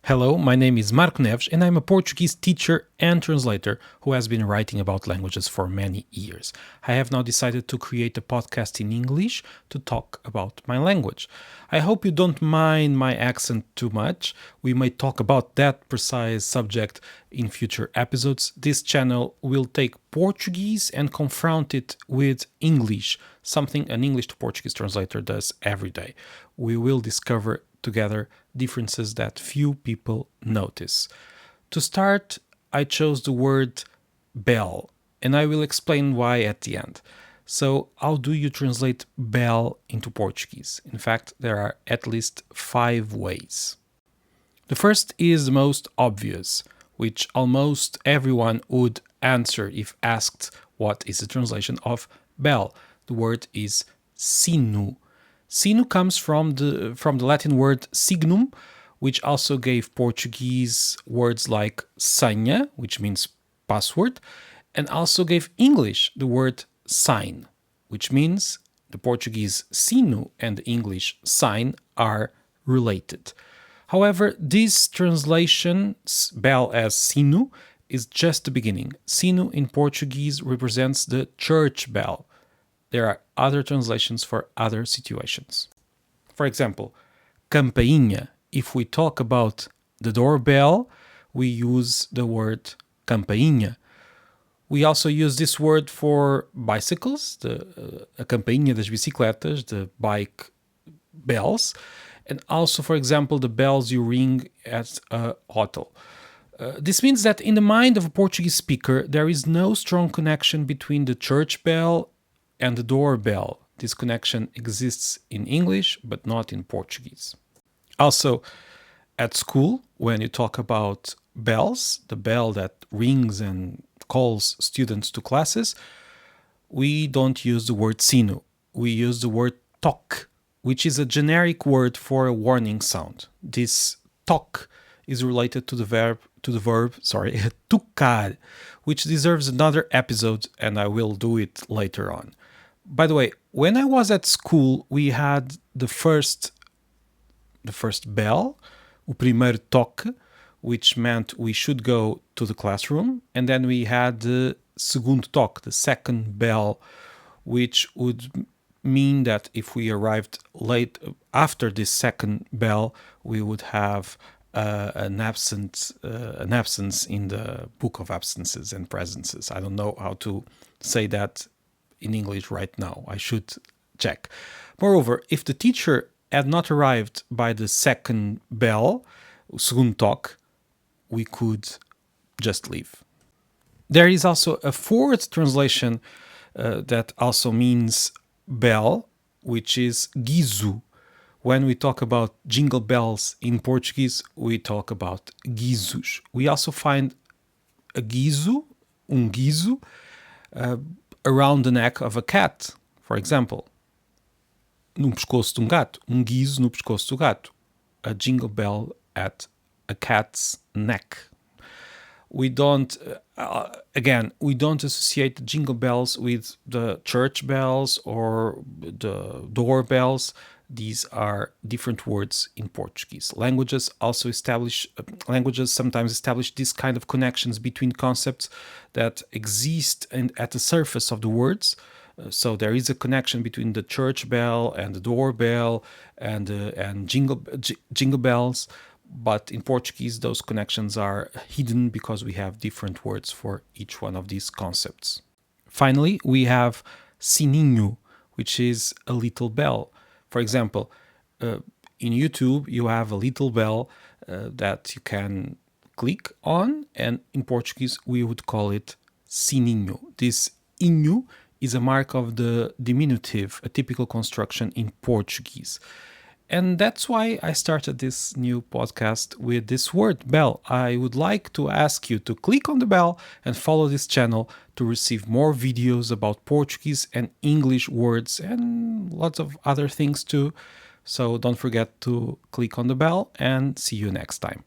Hello, my name is Marco Neves and I'm a Portuguese teacher and translator who has been writing about languages for many years. I have now decided to create a podcast in English to talk about my language. I hope you don't mind my accent too much. We may talk about that precise subject in future episodes. This channel will take Portuguese and confront it with English, something an English to Portuguese translator does every day. We will discover together differences that few people notice. To start, I chose the word bell, and I will explain why at the end. So, how do you translate bell into Portuguese? In fact, there are at least 5 ways. The first is the most obvious, which almost everyone would answer if asked what is the translation of bell. The word is sinu. Sinu comes from the Latin word signum, which also gave Portuguese words like senha, which means password, and also gave English the word sign, which means the Portuguese sino and the English sign are related. However, this translation, bell as sino, is just the beginning. Sino in Portuguese represents the church bell. There are other translations for other situations. For example, campainha. If we talk about the doorbell, we use the word campainha. We also use this word for bicycles, a campainha das bicicletas, the bike bells, and also, for example, the bells you ring at a hotel. This means that in the mind of a Portuguese speaker, there is no strong connection between the church bell and the doorbell. This connection exists in English, but not in Portuguese. Also, at school, when you talk about bells, the bell that rings and calls students to classes, we don't use the word sino. We use the word toque, which is a generic word for a warning sound. This toque is related to the verb tocar, which deserves another episode, and I will do it later on. By the way, when I was at school, we had the first bell, o primeiro toque, which meant we should go to the classroom, and then we had the segundo toque, the second bell, which would mean that if we arrived late after this second bell, we would have an absence in the book of absences and presences. I don't know how to say that in English right now. I should check. Moreover, if the teacher had not arrived by the second bell, segundo toque, we could just leave. There is also a fourth translation that also means bell, which is guizo. When we talk about jingle bells in Portuguese, we talk about guizos. We also find a guizo, guizo, around the neck of a cat, for example. No pescoço de gato. Guizo no pescoço do gato. A jingle bell at a cat's neck. We don't associate jingle bells with the church bells or the doorbells. These are different words in Portuguese. Languages sometimes establish this kind of connections between concepts that exist at the surface of the words. So there is a connection between the church bell and the doorbell and jingle bells. But in Portuguese, those connections are hidden because we have different words for each one of these concepts. Finally, we have sininho, which is a little bell. For example, in YouTube, you have a little bell that you can click on, and in Portuguese, we would call it sininho. This inho is a mark of the diminutive, a typical construction in Portuguese. And that's why I started this new podcast with this word, bell. I would like to ask you to click on the bell and follow this channel to receive more videos about Portuguese and English words and lots of other things too. So don't forget to click on the bell and see you next time.